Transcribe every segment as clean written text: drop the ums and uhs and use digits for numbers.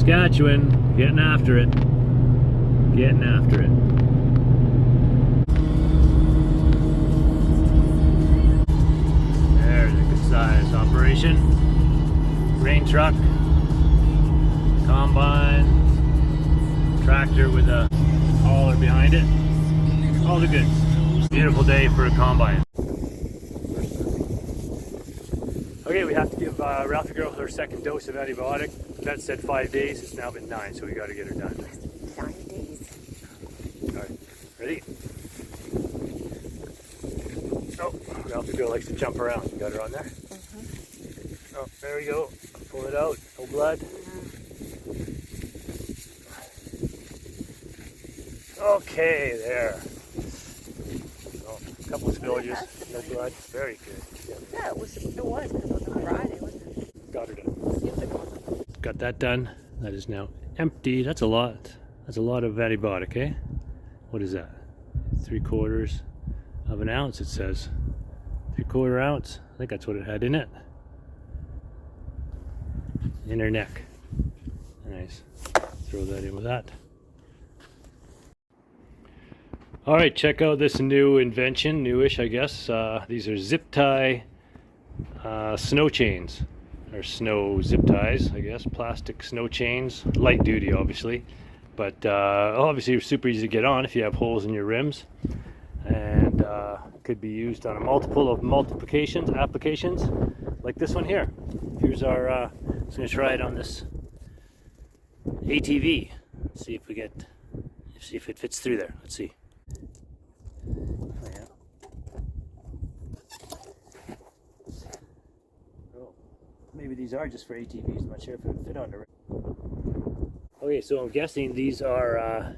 Saskatchewan, getting after it. Getting after it. There's a good size operation. Grain truck, combine, tractor with a hauler behind it. All the goods. Beautiful day for a combine. Okay, we have to give Ralphie girl her second dose of antibiotic. That said 5 days. It's now been 9, so we got to get her done. 9 days. All right, ready? Oh, Ralphie girl likes to jump around. You got her on there? Mm-hmm. Oh, there we go. Pull it out. No blood. Okay, there. Oh, a couple of spillages. No blood. Very good. Yeah, it was because it was on Friday, wasn't it? Got her done. Got that done. That is now empty. That's a lot. That's a lot of antibiotic, eh? What is that? 3/4 of an ounce, it says. 3/4 ounce. I think that's what it had in it. In her neck. Nice. Throw that in with that. Alright, check out this new invention. Newish, I guess. These are zip tie snow chains. Or snow zip ties, I guess. Plastic snow chains. Light duty, obviously. But obviously super easy to get on if you have holes in your rims. And could be used on a multiple of applications. Like this one here. Here's our, I'm just going to try it on this ATV. See if it fits through there. Let's see. Oh, yeah. Oh, maybe these are just for ATVs. I'm not sure if it would fit on the. Okay, so I'm guessing these are,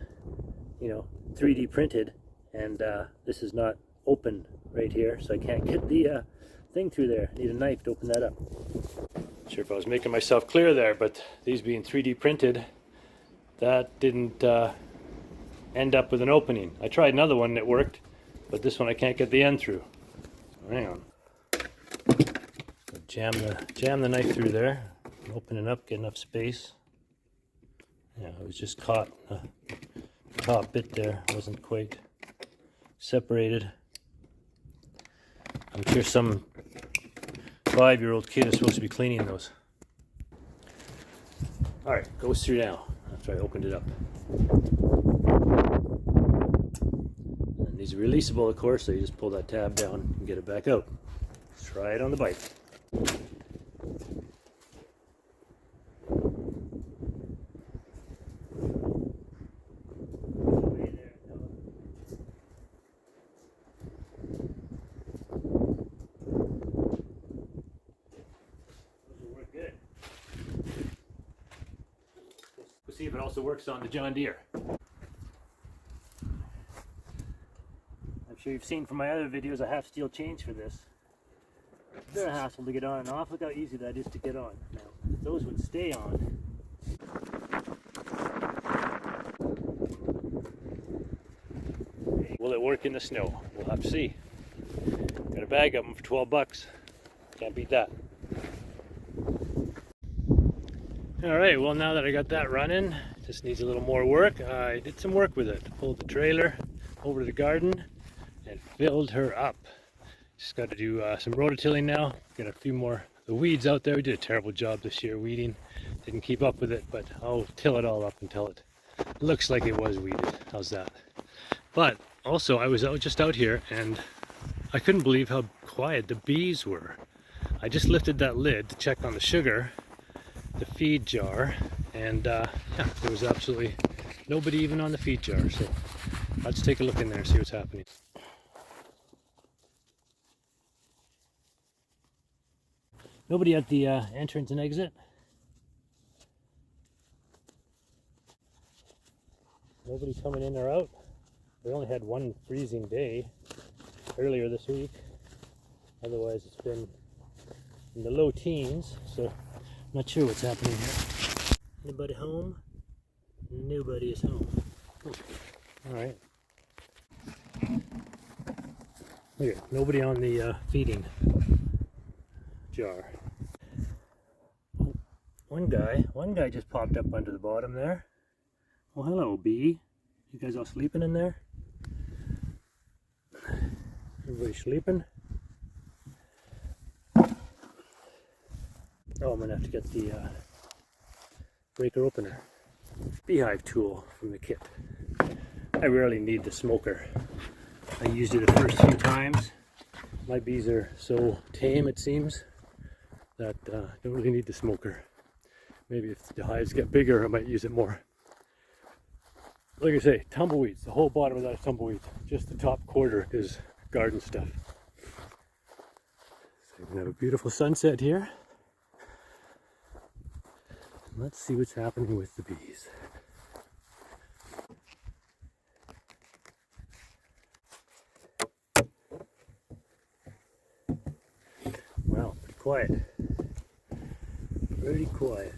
3D printed, and this is not open right here, so I can't get the thing through there. I need a knife to open that up. Not sure if I was making myself clear there, but these being 3D printed, that didn't end up with an opening. I tried another one that worked, but this one I can't get the end through. Hang on. Jam the knife through there. Open it up, get enough space. Yeah, it was just caught. The top bit there wasn't quite separated. I'm sure some 5-year-old kid is supposed to be cleaning those. Alright, goes through now after I opened it up. And these are releasable, of course, so you just pull that tab down and get it back out. Let's try it on the bike. See if it also works on the John Deere. I'm sure you've seen from my other videos I have steel chains for this. They're a hassle to get on and off. Look how easy that is to get on. Now, if those would stay on. Will it work in the snow? We'll have to see. Got a bag of them for 12 bucks. Can't beat that. Alright, well now that I got that running, just needs a little more work. I did some work with it. Pulled the trailer over to the garden and filled her up. Just got to do some rototilling now. Got a few more the weeds out there. We did a terrible job this year weeding. Didn't keep up with it, but I'll till it all up until it looks like it was weeded. How's that? But also I was just out here and I couldn't believe how quiet the bees were. I just lifted that lid to check on the sugar, the feed jar, and yeah, there was absolutely nobody even on the feed jar. So let's take a look in there and see what's happening. Nobody at the entrance and exit. Nobody coming in or out. We only had one freezing day earlier this week. Otherwise it's been in the low teens, so I'm not sure what's happening here. Anybody home? Nobody is home. Alright. Here, nobody on the feeding jar. One guy just popped up under the bottom there. Well, hello, bee. You guys all sleeping in there? Everybody sleeping? Oh, I'm gonna have to get the breaker opener. Beehive tool from the kit. I rarely need the smoker. I used it the first few times. My bees are so tame, it seems, that I don't really need the smoker. Maybe if the hives get bigger, I might use it more. Like I say, tumbleweeds. The whole bottom of that is tumbleweeds. Just the top quarter is garden stuff. So we have a beautiful sunset here. Let's see what's happening with the bees. Wow, pretty quiet. Pretty quiet.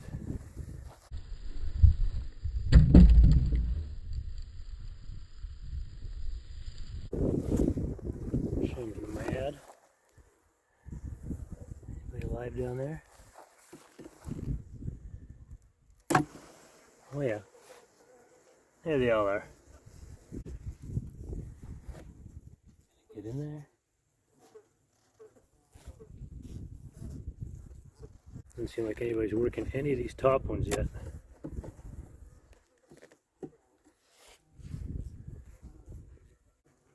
Shame to my ad. Anybody alive down there? Oh yeah. There they all are. Get in there. Doesn't seem like anybody's working any of these top ones yet.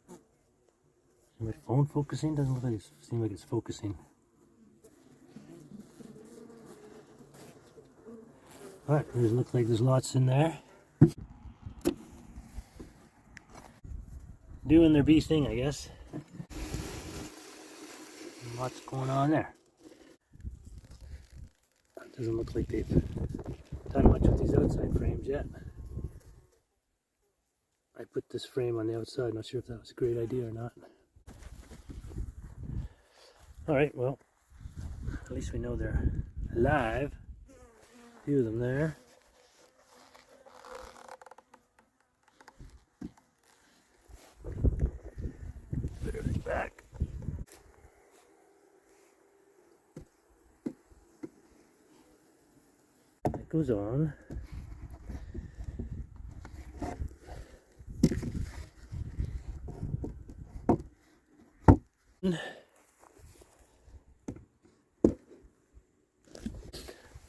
Is my phone focusing? Doesn't look like seem like it's focusing. Alright, doesn't look like there's lots in there. Doing their bee thing, I guess. Lots going on there. Doesn't look like they've done much with these outside frames yet. I put this frame on the outside, not sure if that was a great idea or not. Alright, well, at least we know they're alive. A few of them there. Put everything back. It goes on.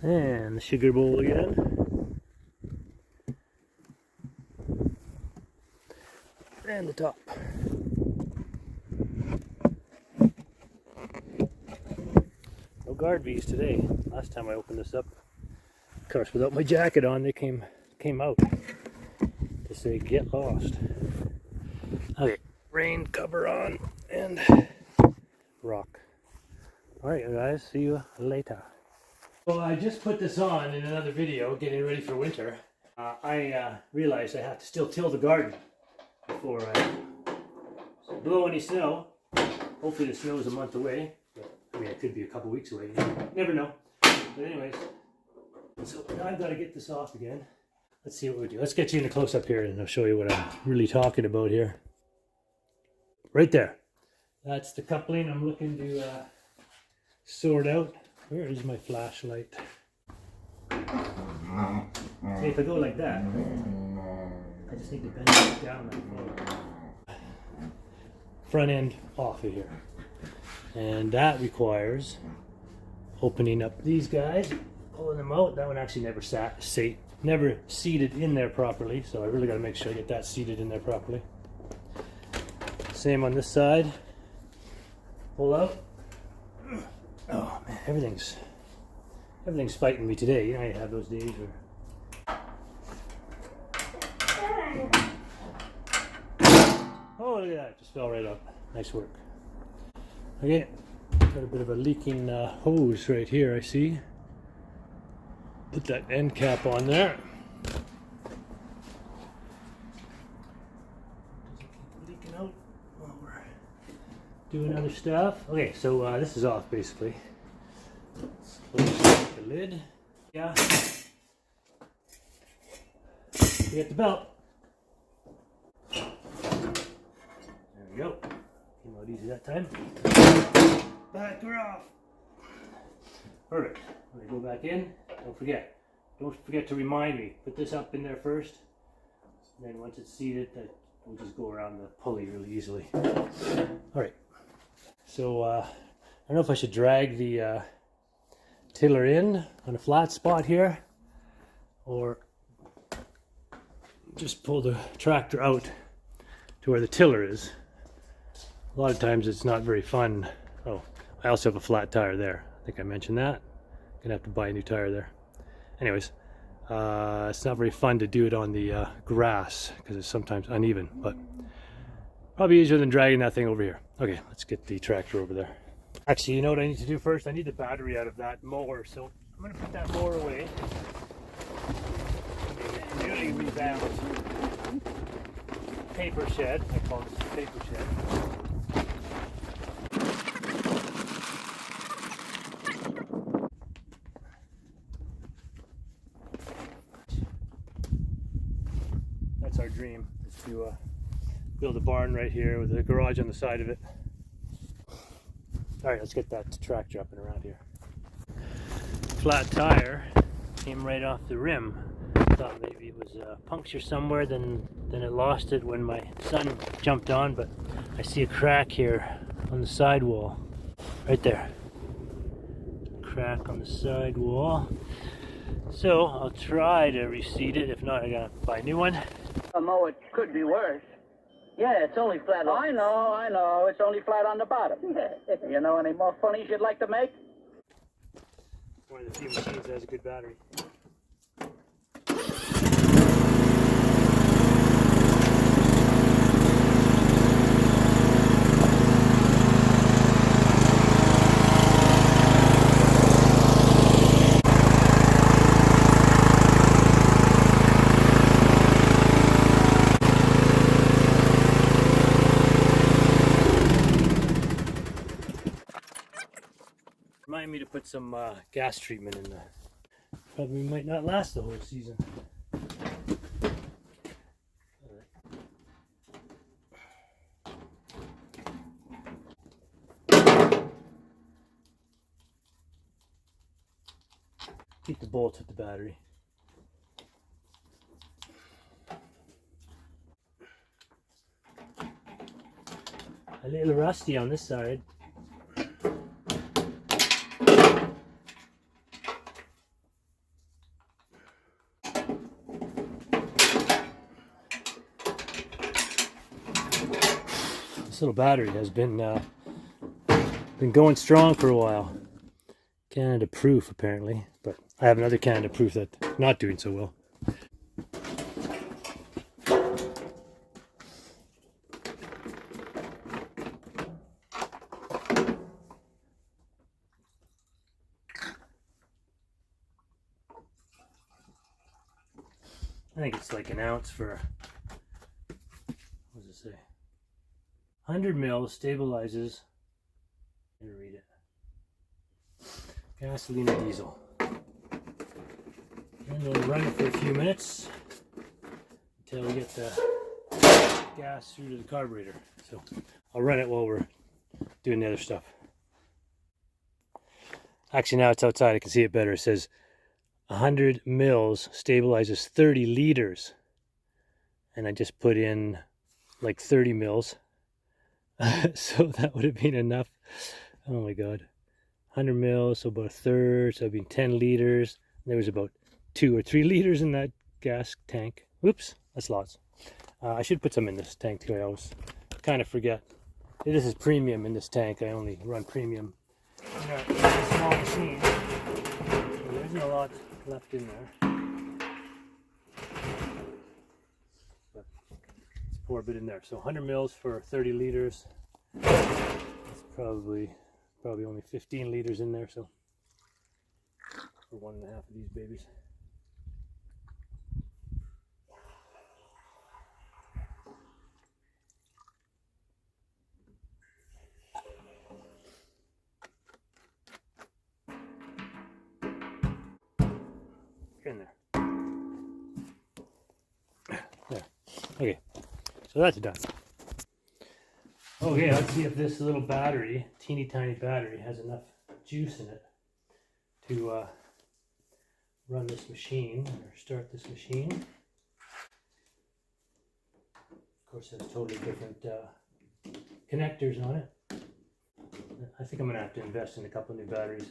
And the sugar bowl again. And the top. No guard bees today. Last time I opened this up, of course without my jacket on, they came out to say get lost. Okay, rain cover on and rock. Alright guys, see you later. Well, I just put this on in another video, getting ready for winter. I realized I have to still till the garden before I blow any snow. Hopefully the snow is a month away. But, I mean, it could be a couple weeks away. Never know. But anyways, so I've got to get this off again. Let's see what we do. Let's get you in a close-up here and I'll show you what I'm really talking about here. Right there. That's the coupling I'm looking to sort out. Where is my flashlight? See, if I go like that, I just need to bend it down like that. Front end off of here. And that requires opening up these guys, pulling them out. That one actually never seated in there properly, so I really got to make sure I get that seated in there properly. Same on this side. Pull out. Oh man, everything's fighting me today. You know, I have those days where. Oh, look at that! Just fell right up. Nice work. Okay, got a bit of a leaking hose right here. I see. Put that end cap on there. Doesn't keep leaking out while we're doing other stuff. Okay, so this is off basically. Let's close the lid. Yeah. You get the belt. There we go. Came out easy that time. Back her off. Perfect. I'm gonna go back in. Don't forget to remind me. Put this up in there first. And then once it's seated, that we'll just go around the pulley really easily. All right. So I don't know if I should drag the tiller in on a flat spot here, or just pull the tractor out to where the tiller is. A lot of times it's not very fun. Oh, I also have a flat tire there. I think I mentioned that. Gonna have to buy a new tire there. Anyways, it's not very fun to do it on the grass because it's sometimes uneven, but probably easier than dragging that thing over here. Okay, let's get the tractor over there. Actually, you know what I need to do first? I need the battery out of that mower, so I'm gonna put that mower away. A newly revamped paper shed. I call this a paper shed. That's our dream, is to build a barn right here with a garage on the side of it. All right, let's get that tractor up and around here. Flat tire came right off the rim. Thought maybe it was a puncture somewhere, then it lost it when my son jumped on, but I see a crack here on the sidewall. Right there. Crack on the sidewall. So I'll try to reseat it. If not, I gotta buy a new one. It could be worse. Yeah, it's only flat. I know. It's only flat on the bottom. You know any more funnies you'd like to make? One of the few machines that has a good battery. Remind me to put some gas treatment in there. Probably might not last the whole season. Keep the bolts with the battery. A little rusty on this side. This little battery has been going strong for a while. Canada proof apparently, but I have another Canada proof that's not doing so well. I think it's like an ounce for, what does it say? 100 mils stabilizes, I'm gonna read it, gasoline or diesel. And we'll run it for a few minutes until we get the gas through to the carburetor. So I'll run it while we're doing the other stuff. Actually, now it's outside, I can see it better. It says 100 mils stabilizes 30 liters. And I just put in like 30 mils. So that would have been enough. Oh my god. 100 mils, so about a third, so it'd be 10 liters. There was about 2 or 3 liters in that gas tank. Whoops, that's lots. I should put some in this tank too. I always kind of forget. This is premium in this tank. I only run premium in a small machine. So there isn't a lot left in there. But let's pour a bit in there. So 100 mils for 30 liters. It's probably only 15 liters in there, so for 1.5 of these babies. Get in there. There. Okay, so that's done. Okay, let's see if this little battery, teeny tiny battery, has enough juice in it to run this machine or start this machine. Of course, it has totally different connectors on it. I think I'm gonna have to invest in a couple of new batteries.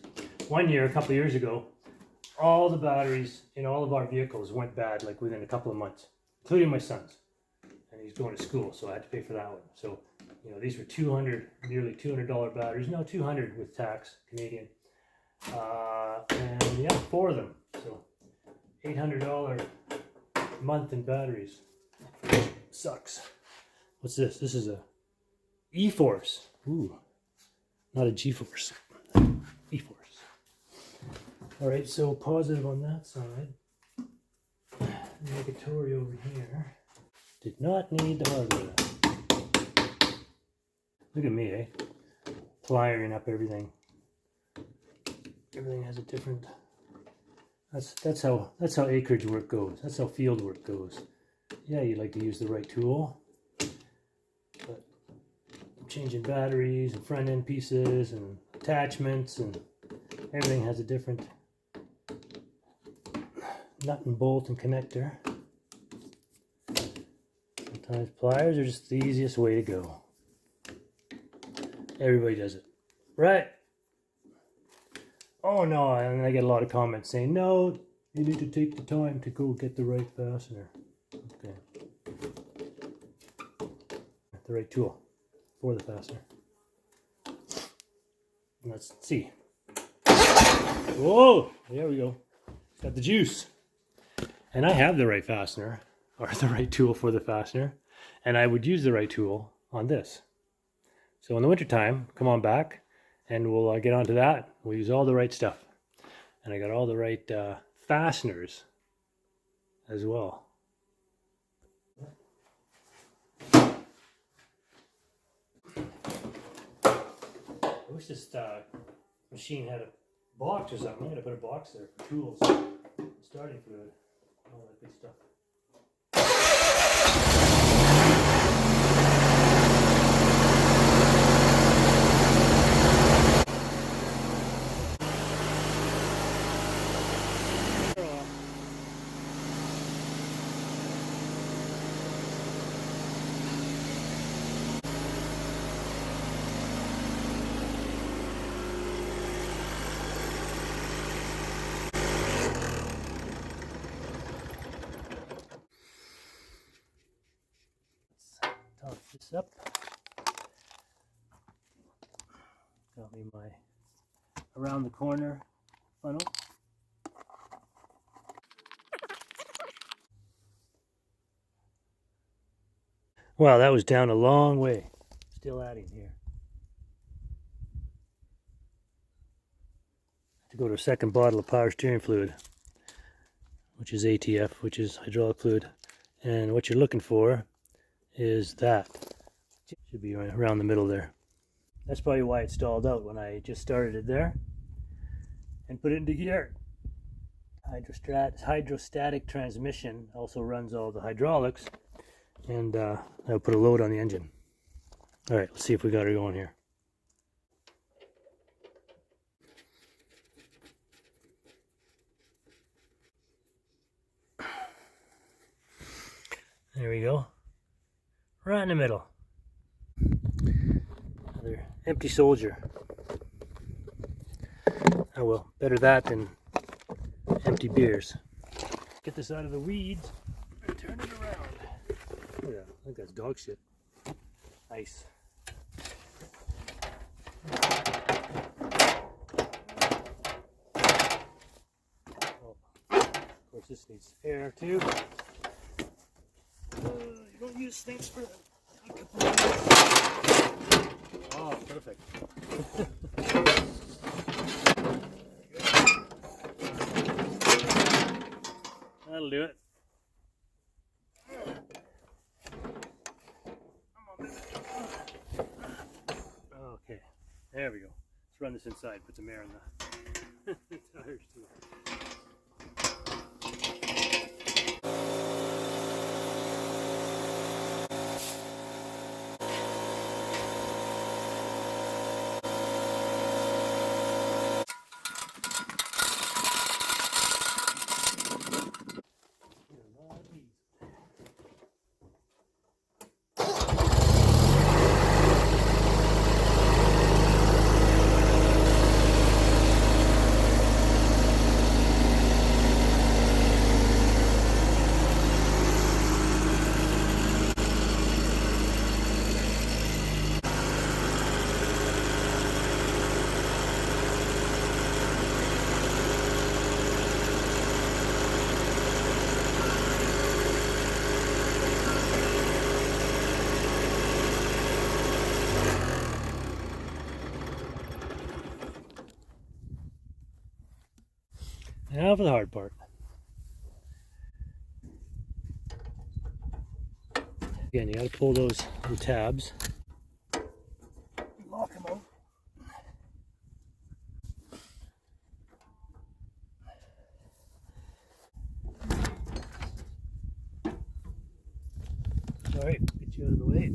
One year, a couple of years ago, all the batteries in all of our vehicles went bad like within a couple of months, including my son's. And he's going to school, so I had to pay for that one. So, you know, these were nearly $200 batteries. No, 200 with tax, Canadian. And yeah, 4 of them. So, $800 a month in batteries. Sucks. What's this? This is a E-Force. Ooh, not a G-Force. E-Force. All right, so positive on that side. Negatory over here. Did not need the hardware. Look at me, eh? Pliering up everything. Everything has a different. That's how acreage work goes. That's how field work goes. Yeah, you like to use the right tool, but changing batteries and front end pieces and attachments and everything has a different nut and bolt and connector. Sometimes pliers are just the easiest way to go. Everybody does it, right? Oh no, and I get a lot of comments saying, no, you need to take the time to go get the right fastener. Okay. The right tool for the fastener. Let's see. Whoa, there we go. Got the juice. And I have the right fastener, or the right tool for the fastener, and I would use the right tool on this. So in the wintertime, come on back, and we'll get onto that. We'll use all the right stuff. And I got all the right fasteners as well. I wish this machine had a box or something. I'm going to put a box there for tools, starting fluid, all that good stuff. Top this up. Got me my around the corner funnel. Wow, that was down a long way. Still adding here. To go to a second bottle of power steering fluid, which is ATF, which is hydraulic fluid. And what you're looking for is that. Should be around the middle there. That's probably why it stalled out when I just started it there and put it into gear. Hydrostatic transmission also runs all the hydraulics, and that'll put a load on the engine. All right, let's see if we got her going here. There we go. Right in the middle. Another empty soldier. Oh well, better that than empty beers. Get this out of the weeds and turn it around. Oh yeah, I think that's dog shit. Nice. Oh, of course this needs air too. You don't use things for a couple of minutes. Oh, perfect. That'll do it. Okay, there we go. Let's run this inside, put some air in the tires too. Now for the hard part. Again, you got to pull those tabs. Lock them out. Alright, get you out of the way.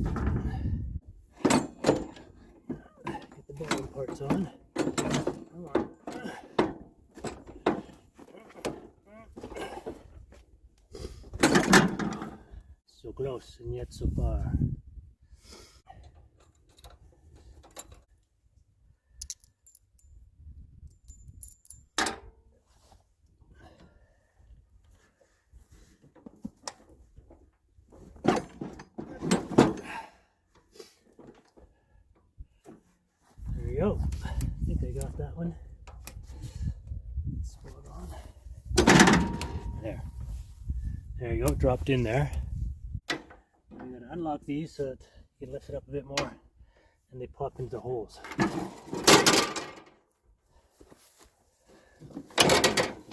Get the bottom parts on. Come on. So close and yet so far. There we go. I think I got that one. Spot on. There. There you go, dropped in there. I'm going to unlock these so that you can lift it up a bit more and they pop into the holes.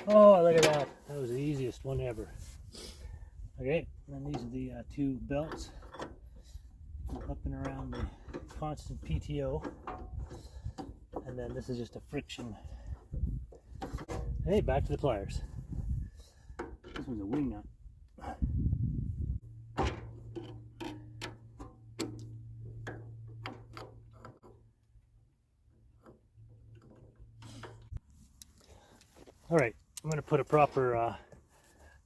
Oh, look at that. That was the easiest one ever. Okay, and then these are the two belts up and around the constant PTO. And then this is just a friction. Hey, back to the pliers. This one's a wing nut. All right, I'm going to put a proper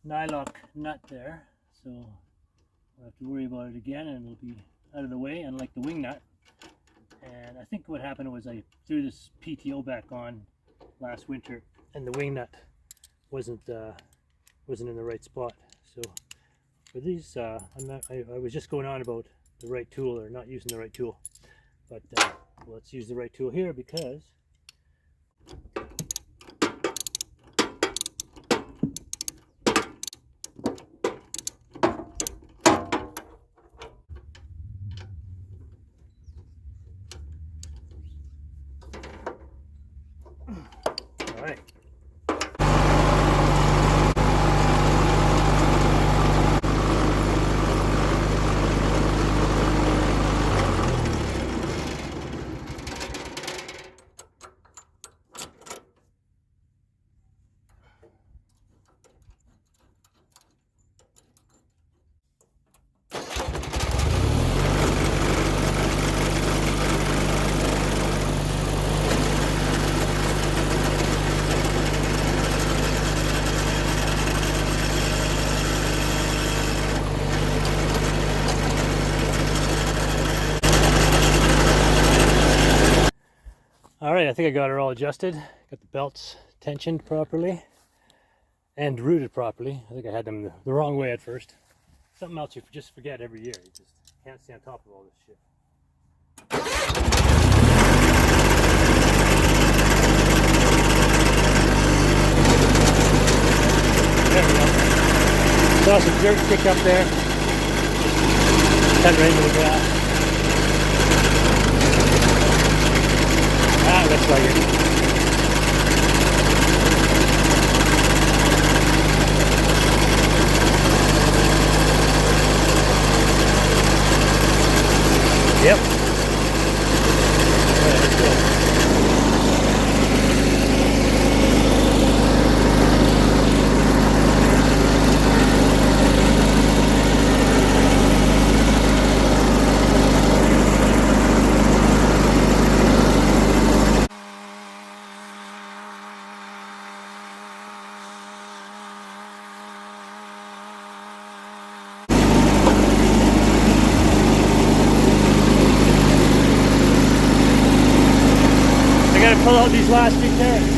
nylock nut there, so I don't have to worry about it again, and it'll be out of the way, unlike the wing nut. And I think what happened was I threw this PTO back on last winter, and the wing nut wasn't in the right spot. So for these, I was just going on about the right tool or not using the right tool, but let's use the right tool here because all right. All right, I think I got it all adjusted. Got the belts tensioned properly and routed properly. I think I had them the wrong way at first. Something else you just forget every year. You just can't stay on top of all this shit. There we go. Saw some dirt stick up there. Cut right into the grass. Ah, looks like it. Yep. All right, let's go. Pull out these last few carrots.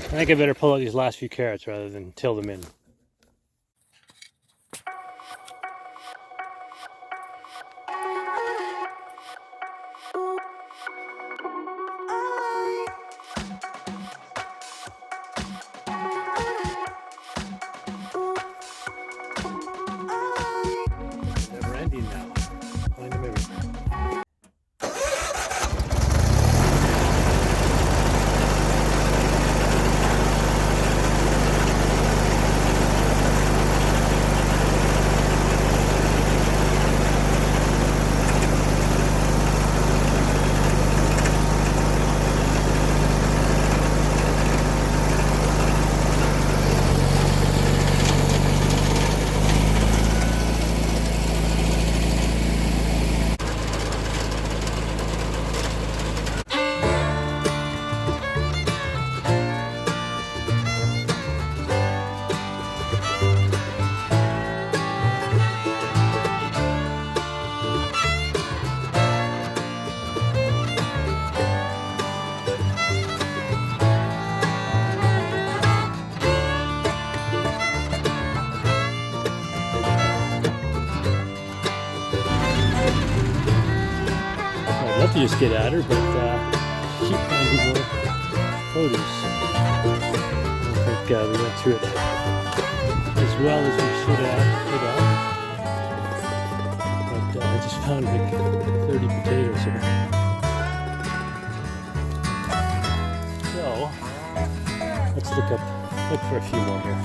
I think I better pull out these last few carrots rather than till them in. Never ending now. Find them everywhere. just get at her, but keep finding more produce. I don't think we went through it as well as we should have. But I just found like 30 potatoes here. So let's look for a few more here.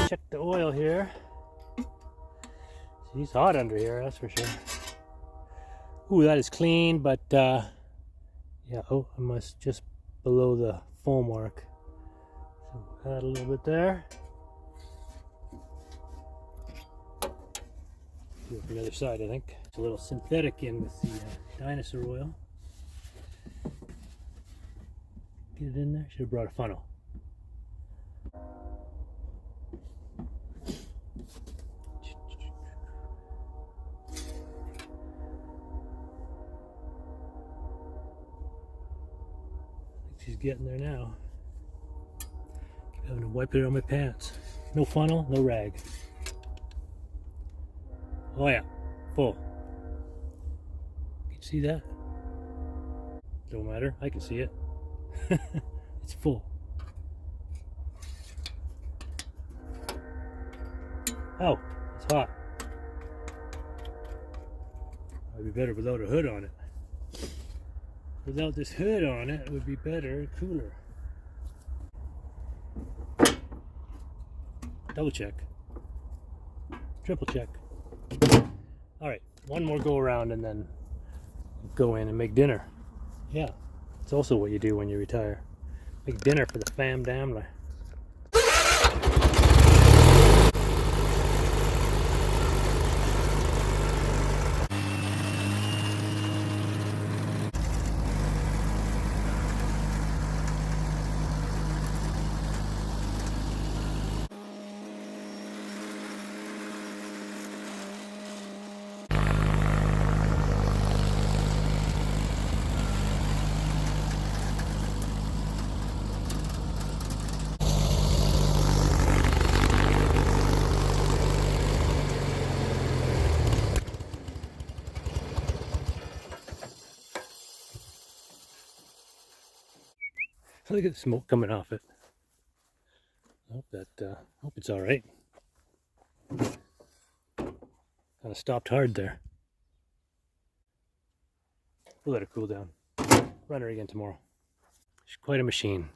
Check the oil here. She's hot under here, that's for sure. Ooh, that is clean, but yeah, oh, I must just below the full mark. So add a little bit there. Do it the other side, I think. It's a little synthetic in with the dinosaur oil. Get it in there. Should have brought a funnel. She's getting there now. Keep having to wipe it on my pants. No funnel, no rag. Oh yeah, full. Can you see that? Don't matter, I can see it. It's full. Oh, it's hot. I'd be better without a hood on it. Without this hood on it, it would be better, cooler. Double check. Triple check. Alright, one more go around and then go in and make dinner. Yeah, it's also what you do when you retire. Make dinner for the fam family. Look at the smoke coming off it. Hope it's all right. Kind of stopped hard there. We'll let it cool down. Run her again tomorrow. She's quite a machine.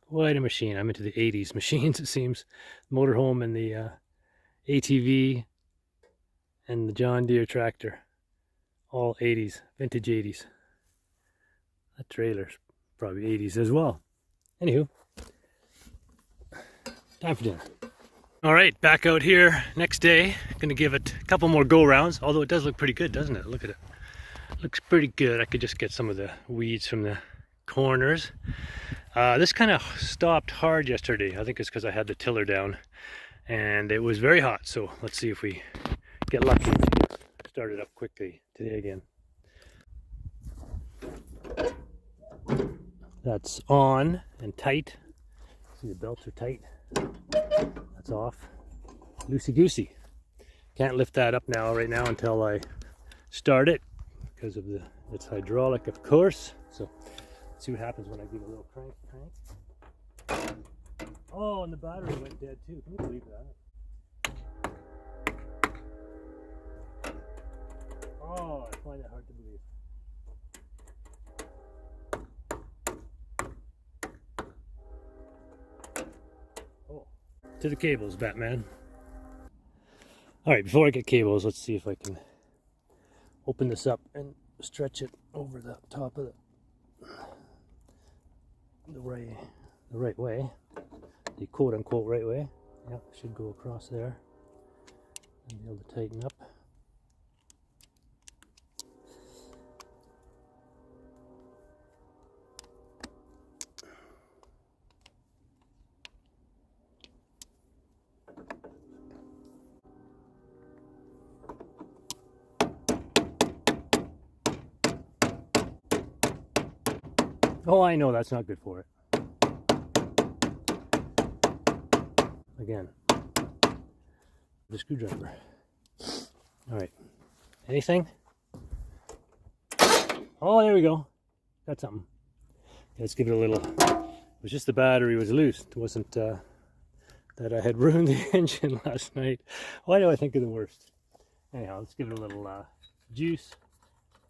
Quite a machine. I'm into the 80s machines, it seems. Motorhome and the ATV and the John Deere tractor. All 80s, vintage 80s. That trailer's probably 80s as well. Anywho, time for dinner. All right, back out here next day. Gonna give it a couple more go rounds, although it does look pretty good, doesn't it? Look at it. Looks pretty good. I could just get some of the weeds from the corners. This kind of stopped hard yesterday. I think it's because I had the tiller down and it was very hot. So let's see if we get lucky and start it up quickly today again. That's on and tight. See, the belts are tight. That's off. Loosey-goosey. Can't lift that up now, right now, until I start it because of it's hydraulic, of course. So let's see what happens when I give it a little crank. Oh, and the battery went dead too. Can you believe that? Oh, I find that hard to believe. Oh, to the cables, Batman. All right, before I get cables, let's see if I can open this up and stretch it over the top of the right way, the quote-unquote right way. Yep, should go across there and be able to tighten up. Oh, I know that's not good for it. Again, the screwdriver. All right, anything? Oh, there we go. Got something. Let's give it a little. It was just the battery was loose. It wasn't that I had ruined the engine last night. Why do I think of the worst? Anyhow, let's give it a little juice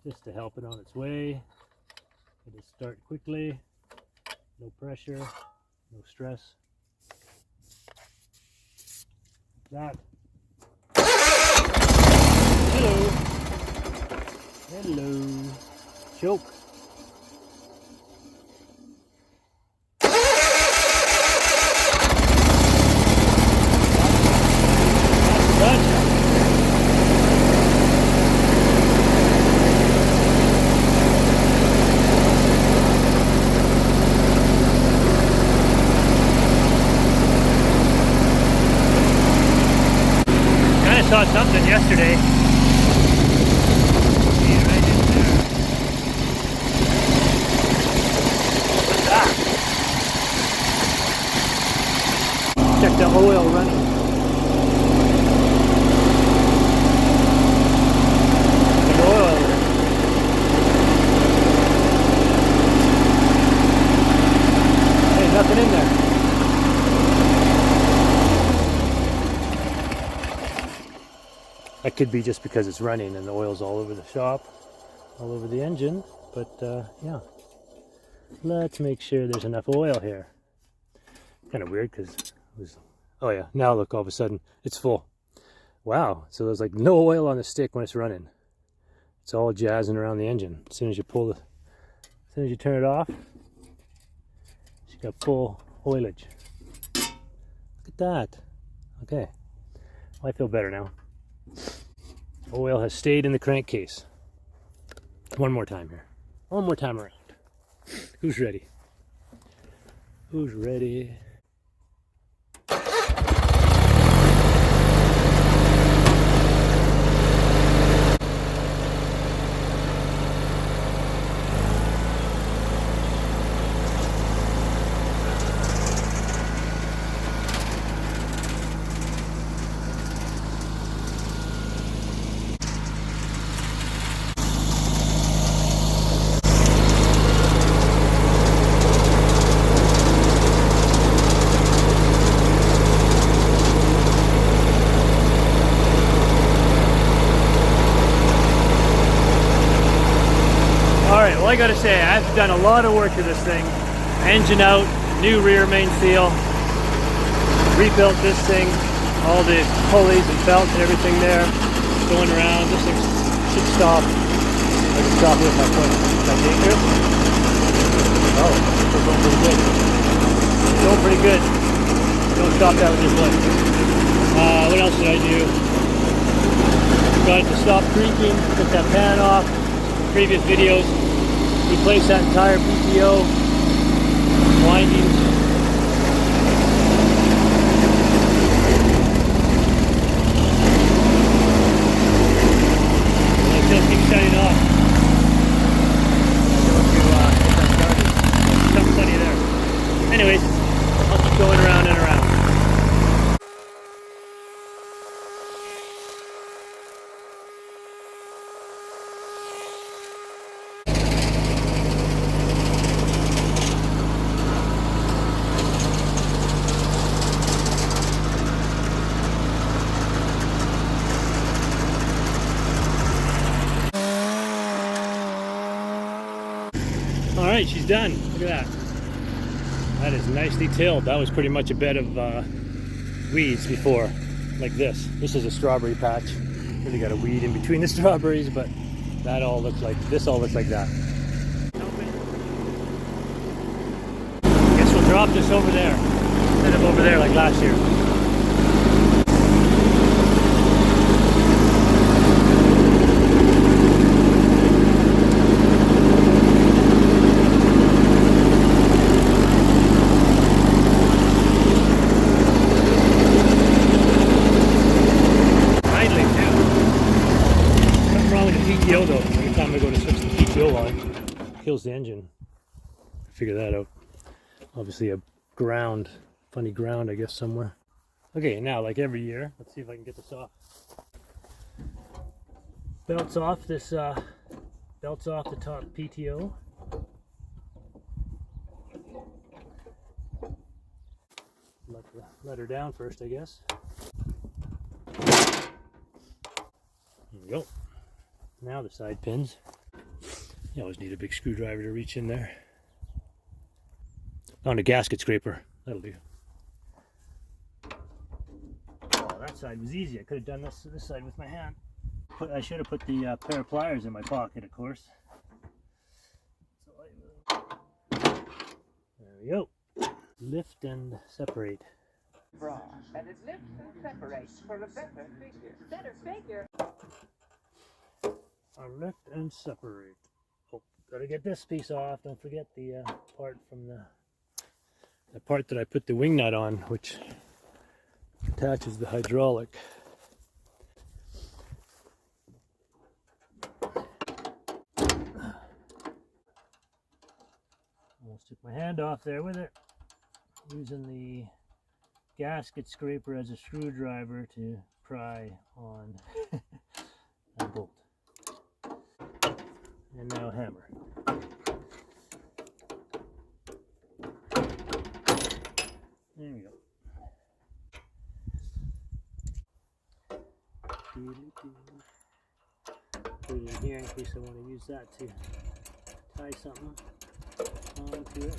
just to help it on its way. It'll start quickly, no pressure, no stress. That. Hello. Hello. Choke. Saw something yesterday. See it right in there. What's that? Check the oil running. The oil. Hey, nothing in there. That could be just because it's running and the oil's all over the shop, all over the engine, but yeah. Let's make sure there's enough oil here. Kind of weird because it was, oh yeah, now look, all of a sudden it's full. Wow, so there's like no oil on the stick when it's running. It's all jazzing around the engine. As soon as you pull as soon as you turn it off, you got full oilage. Look at that. Okay, well, I feel better now. Oil has stayed in the crankcase. One more time here. One more time around. Who's ready? Who's ready? Well, I gotta say, I've done a lot of work to this thing. Engine out, new rear main seal, rebuilt this thing, all the pulleys and belts and everything there, going around. This thing should stop. I can stop with my foot. Is that dangerous? Oh, it's going pretty good. It's going pretty good. Don't stop that with your foot. What else did I do? Got it to stop creaking, took that pan off. Previous videos. Replace that entire PTO windings. And it just keeps shutting off. Get that started. Alright, she's done. Look at that. That is nicely tilled. That was pretty much a bed of weeds before, like this. This is a strawberry patch. Really got a weed in between the strawberries, but that all looks like, this all looks like that. Guess we'll drop this over there, instead of over there like last year. PTO though, every time I go to switch the PTO on, it kills the engine. Figure that out. Obviously a ground, funny ground I guess somewhere. Okay, now like every year, let's see if I can get this off. Belts off this, belts off the top PTO. Let her down first I guess. There we go. Now the side pins. You always need a big screwdriver to reach in there. Found a gasket scraper. That'll do. Oh, that side was easy. I could have done this side with my hand. I should have put the pair of pliers in my pocket, of course. There we go. Lift and separate. And it lifts and separates for a better figure. Better figure. Lift and separate. Oh, gotta get this piece off. Don't forget the part from the part that I put the wing nut on, which attaches the hydraulic. Almost took my hand off there with it. Using the gasket scraper as a screwdriver to pry on that bolt. And now hammer. There we go. Put it in here in case I want to use that to tie something onto it.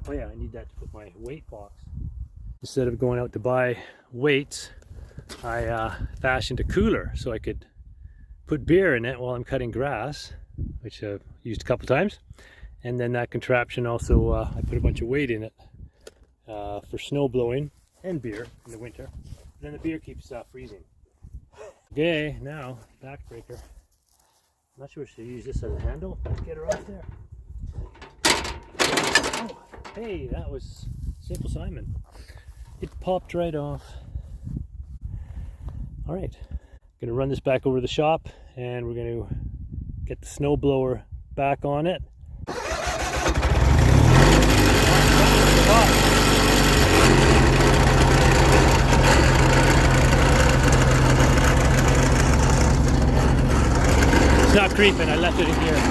Oh yeah, I need that to put my weight box. Instead of going out to buy weights, I fashioned a cooler so I could put beer in it while I'm cutting grass, which I've used a couple times. And then that contraption also, I put a bunch of weight in it for snow blowing and beer in the winter. Then the beer keeps freezing. Okay, now backbreaker. I'm not sure if I should use this as a handle. Let's get her off there. Oh, hey, that was Simple Simon. It popped right off. All right, gonna run this back over to the shop and we're gonna get the snow blower back on it. It's not creeping, I left it in gear.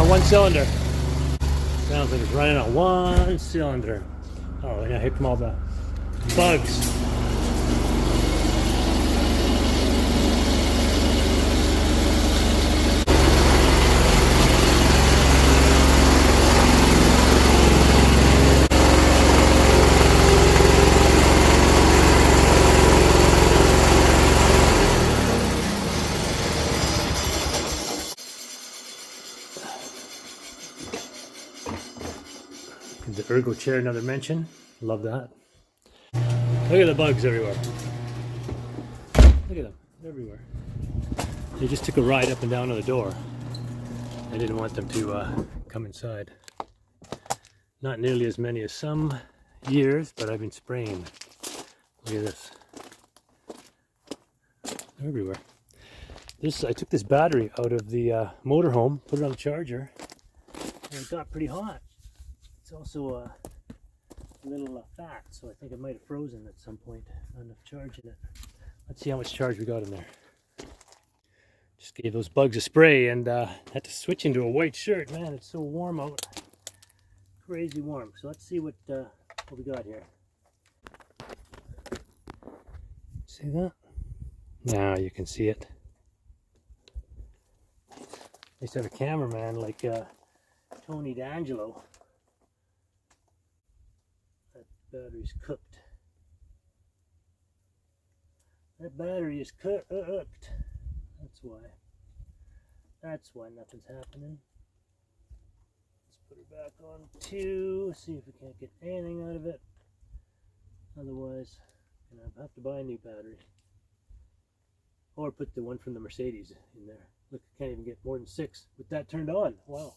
One cylinder. Sounds like it's running on one cylinder. Oh, and I hit them all the bugs. The ergo chair, another mention. Love that. Look at the bugs everywhere. Look at them, they're everywhere. They just took a ride up and down to the door. I didn't want them to come inside. Not nearly as many as some years, but I've been spraying. Look at this. They're everywhere. I took this battery out of the motorhome, put it on the charger, and it got pretty hot. It's also a little fat, so I think it might have frozen at some point. Not enough charge in it. Let's see how much charge we got in there. Just gave those bugs a spray and had to switch into a white shirt. Man, it's so warm out. Crazy warm. So let's see what we got here. See that? Now you can see it. I used to have a cameraman like Tony D'Angelo. That battery's cooked. That battery is cooked. That's why. That's why nothing's happening. Let's put her back on 2. See if we can't get anything out of it. Otherwise, I'm gonna have to buy a new battery. Or put the one from the Mercedes in there. Look, I can't even get more than 6 with that turned on. Wow.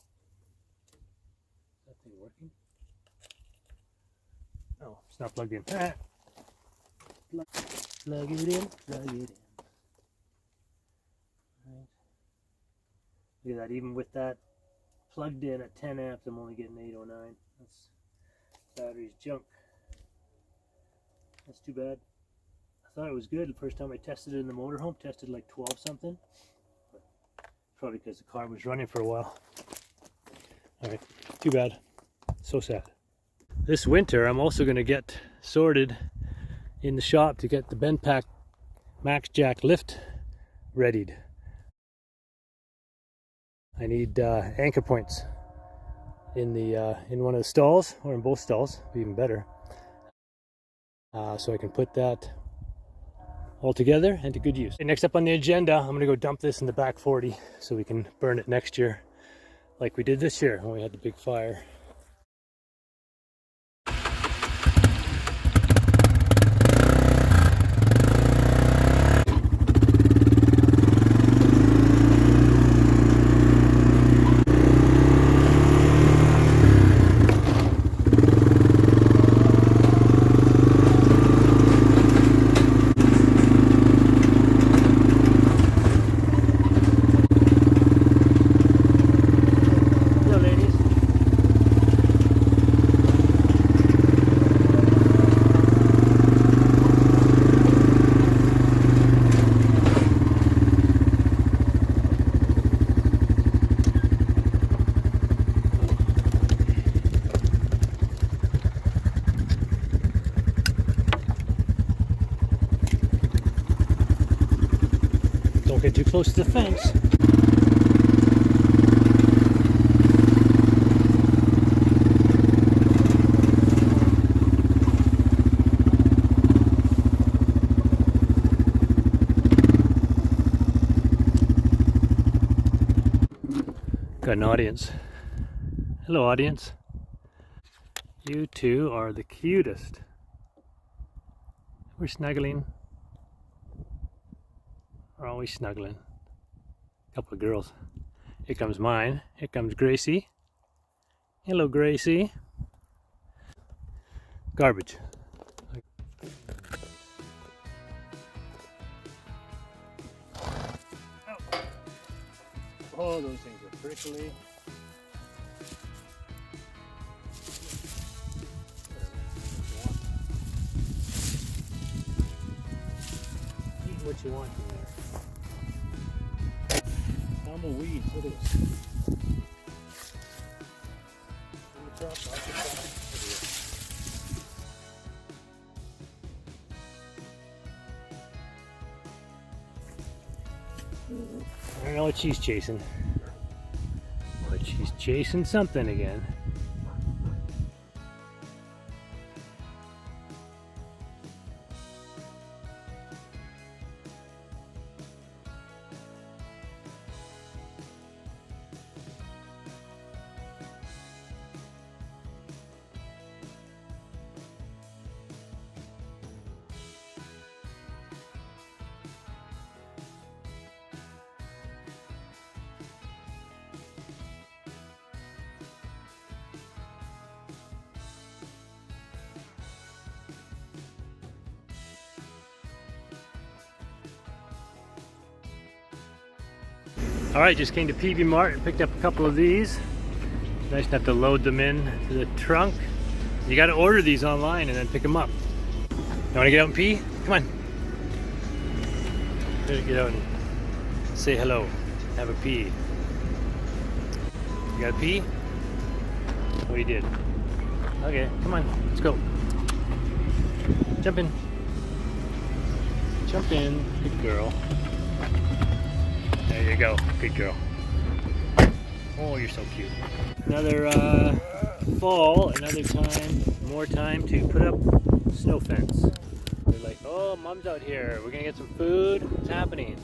Is that thing working? Oh, it's not plugged in. Plug it in, plug it in. Right. Look at that, even with that plugged in at 10 amps, I'm only getting 809. That's battery's junk. That's too bad. I thought it was good the first time I tested it in the motorhome, tested like 12 something. But probably because the car was running for a while. Alright, too bad. So sad. This winter I'm also going to get sorted in the shop to get the Benpack Max Jack lift readied. I need anchor points in one of the stalls, or in both stalls, even better. So I can put that all together and to good use. Okay, next up on the agenda, I'm going to go dump this in the back 40 so we can burn it next year like we did this year when we had the big fire. Don't get too close to the fence. Got an audience. Hello, audience. You two are the cutest. We're snuggling. We're always snuggling. Couple of girls. Here comes mine. Here comes Gracie. Hello, Gracie. Garbage. Oh, those things are prickly. Eat what you want from there. Tumbleweeds, look at this. On the top, off the top. I don't know what she's chasing, but she's chasing something again. All right, just came to PV Mart and picked up a couple of these. Nice not to load them in to the trunk. You got to order these online and then pick them up. You want to get out and pee? Come on. Get out and say hello. Have a pee. You got to pee? Oh, you did. Okay, come on. Let's go. Jump in. Jump in. Good girl. There you go. Good girl. Oh, you're so cute. Another fall, another time, more time to put up snow fence. They're like, oh, mom's out here. We're gonna get some food. What's happening?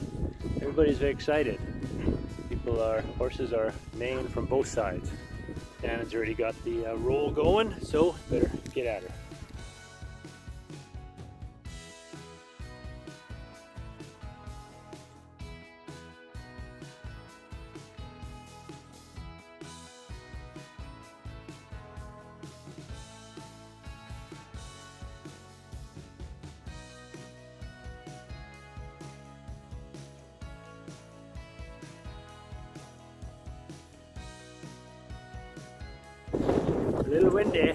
Everybody's very excited. Horses are neighing from both sides. Dannen's already got the roll going, so better get at her. A little windy.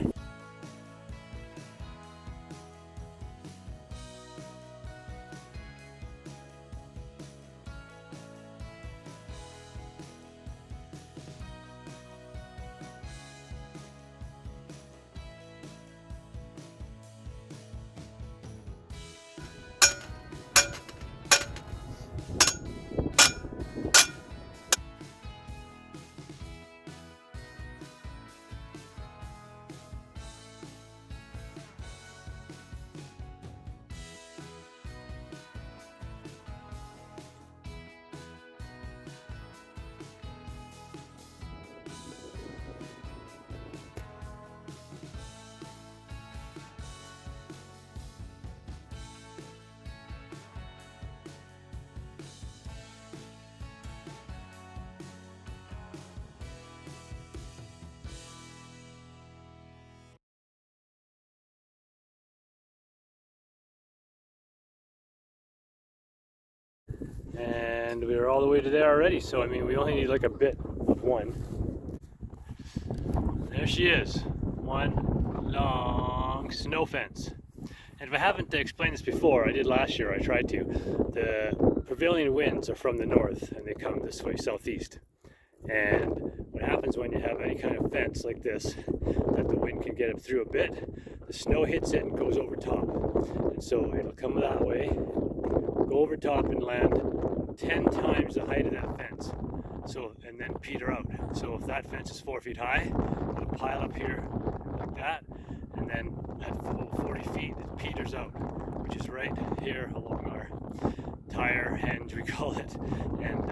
And we were all the way to there already, so I mean we only need like a bit of one. There she is, one long snow fence. And if I haven't explained this before, I did last year, I tried to. The prevailing winds are from the north and they come this way, southeast. And what happens when you have any kind of fence like this, that the wind can get up through a bit, the snow hits it and goes over top. And so it'll come that way, go over top and land 10 times the height of that fence. So, and then peter out. So if that fence is 4 feet high, it'll pile up here like that, and then at 40 feet it peters out, which is right here along our tire henge, we call it, and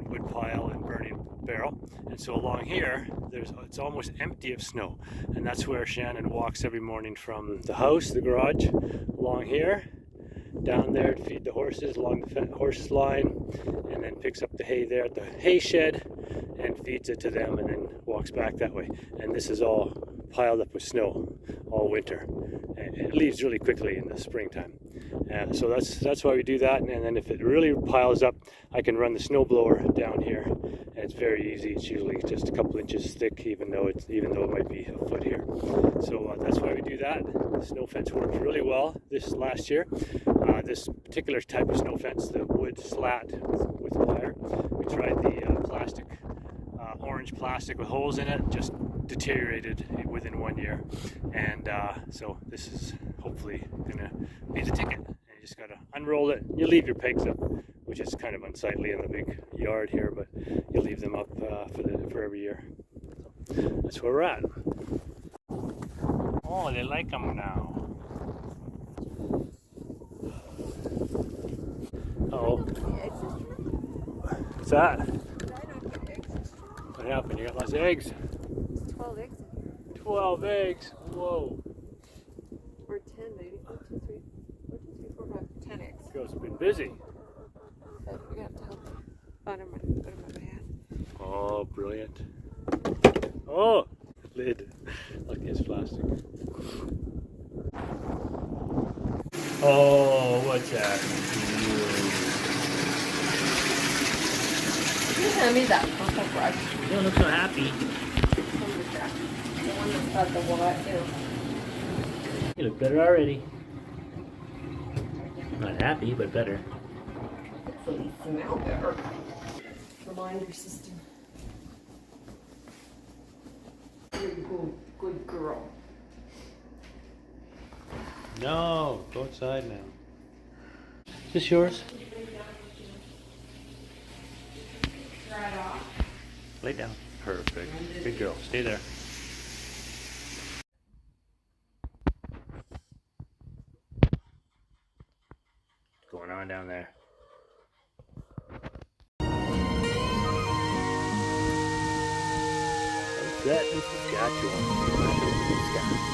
wood pile and burning barrel. And so along here, it's almost empty of snow, and that's where Shannon walks every morning from the house, the garage, along here, down there to feed the horses along the horse line, and then picks up the hay there at the hay shed and feeds it to them, and then walks back that way. And this is all piled up with snow all winter, and it leaves really quickly in the springtime. So that's why we do that. And then if it really piles up, I can run the snow blower down here, and it's very easy. It's usually just a couple inches thick, even though it might be a foot here. So that's why we do that. The snow fence worked really well this last year. This particular type of snow fence, the wood slat with wire, we tried the plastic, orange plastic with holes in it, just deteriorated within 1 year. And so this is hopefully gonna be the ticket. And you just gotta unroll it. You leave your pegs up, which is kind of unsightly in the big yard here, but you leave them up for every year. So that's where we're at. Oh, they like them now. Uh-oh. What's that? What happened? You got lots of eggs? 12 eggs. 12 eggs? Whoa. Or 10 maybe. 1, 2, 3, 4, 5, 10 eggs. Girls have been busy. But we got to help them. Oh, never mind. Put them in my hand. Oh, brilliant. Oh, lid. Look, it's plastic. Oh, what's that? hand me that purple brush. You don't look so happy. The one that's got the what, You look better already. Not happy, but better. so you smell better. Reminder system. There you go, good girl. No, go outside now. Is this yours? Lay down. Perfect. Good girl. Stay there. What's going on down there? Sunset in Saskatchewan. Sky.